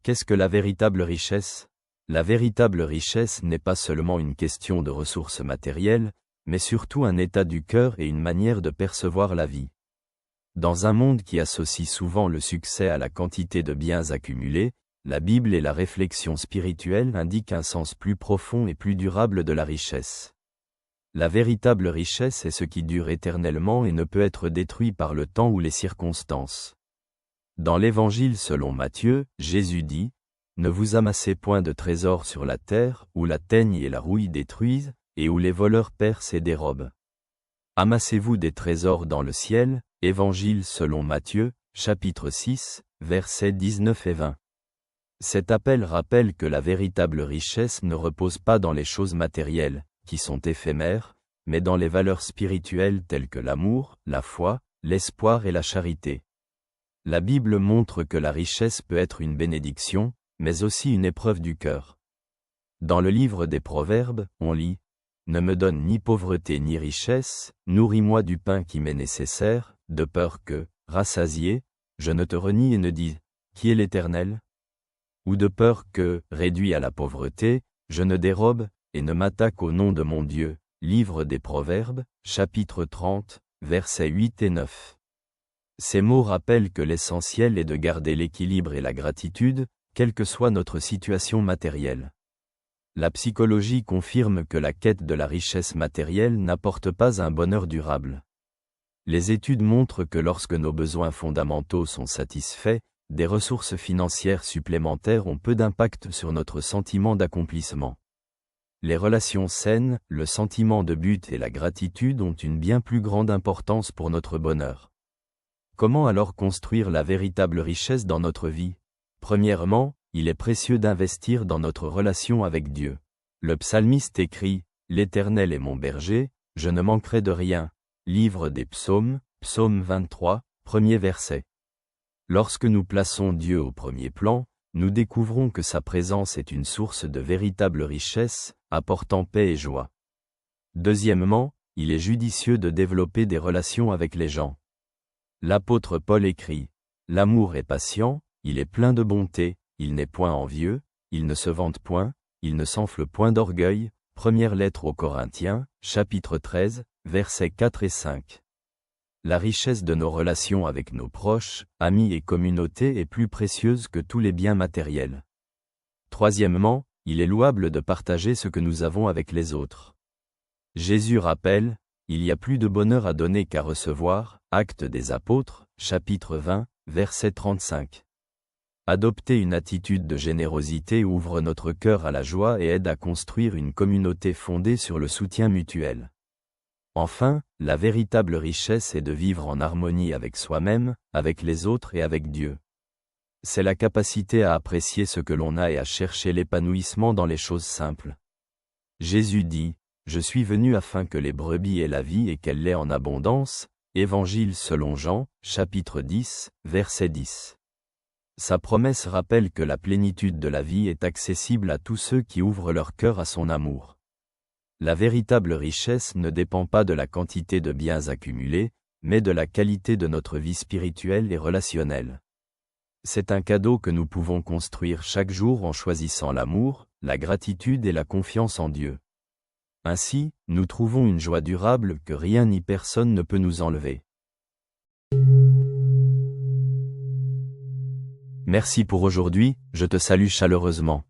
Qu'est-ce que la véritable richesse? La véritable richesse n'est pas seulement une question de ressources matérielles, mais surtout un état du cœur et une manière de percevoir la vie. Dans un monde qui associe souvent le succès à la quantité de biens accumulés, la Bible et la réflexion spirituelle indiquent un sens plus profond et plus durable de la richesse. La véritable richesse est ce qui dure éternellement et ne peut être détruit par le temps ou les circonstances. Dans l'Évangile selon Matthieu, Jésus dit: « Ne vous amassez point de trésors sur la terre, où la teigne et la rouille détruisent, et où les voleurs percent et dérobent. Amassez-vous des trésors dans le ciel. » Évangile selon Matthieu, chapitre 6, versets 19 et 20. Cet appel rappelle que la véritable richesse ne repose pas dans les choses matérielles, qui sont éphémères, mais dans les valeurs spirituelles telles que l'amour, la foi, l'espoir et la charité. La Bible montre que la richesse peut être une bénédiction, mais aussi une épreuve du cœur. Dans le livre des Proverbes, on lit: « Ne me donne ni pauvreté ni richesse, nourris-moi du pain qui m'est nécessaire, de peur que, rassasié, je ne te renie et ne dise: Qui est l'Éternel? Ou de peur que, réduit à la pauvreté, je ne dérobe, et ne m'attaque au nom de mon Dieu. » Livre des Proverbes, chapitre 30, versets 8 et 9. Ces mots rappellent que l'essentiel est de garder l'équilibre et la gratitude, quelle que soit notre situation matérielle. La psychologie confirme que la quête de la richesse matérielle n'apporte pas un bonheur durable. Les études montrent que lorsque nos besoins fondamentaux sont satisfaits, des ressources financières supplémentaires ont peu d'impact sur notre sentiment d'accomplissement. Les relations saines, le sentiment de but et la gratitude ont une bien plus grande importance pour notre bonheur. Comment alors construire la véritable richesse dans notre vie? Premièrement, il est précieux d'investir dans notre relation avec Dieu. Le psalmiste écrit: « L'Éternel est mon berger, je ne manquerai de rien. » Livre des Psaumes, Psaume 23, premier verset. Lorsque nous plaçons Dieu au premier plan, nous découvrons que sa présence est une source de véritable richesse, apportant paix et joie. Deuxièmement, il est judicieux de développer des relations avec les gens. L'apôtre Paul écrit: « L'amour est patient, il est plein de bonté, il n'est point envieux, il ne se vante point, il ne s'enfle point d'orgueil. » Première lettre aux Corinthiens, chapitre 13, versets 4 et 5. La richesse de nos relations avec nos proches, amis et communautés est plus précieuse que tous les biens matériels. Troisièmement, il est louable de partager ce que nous avons avec les autres. Jésus rappelle: « Il y a plus de bonheur à donner qu'à recevoir. » Actes des Apôtres, chapitre 20, verset 35. Adopter une attitude de générosité ouvre notre cœur à la joie et aide à construire une communauté fondée sur le soutien mutuel. Enfin, la véritable richesse est de vivre en harmonie avec soi-même, avec les autres et avec Dieu. C'est la capacité à apprécier ce que l'on a et à chercher l'épanouissement dans les choses simples. Jésus dit: « Je suis venu afin que les brebis aient la vie et qu'elle l'ait en abondance. » Évangile selon Jean, chapitre 10, verset 10. Sa promesse rappelle que la plénitude de la vie est accessible à tous ceux qui ouvrent leur cœur à son amour. La véritable richesse ne dépend pas de la quantité de biens accumulés, mais de la qualité de notre vie spirituelle et relationnelle. C'est un cadeau que nous pouvons construire chaque jour en choisissant l'amour, la gratitude et la confiance en Dieu. Ainsi, nous trouvons une joie durable que rien ni personne ne peut nous enlever. Merci pour aujourd'hui, je te salue chaleureusement.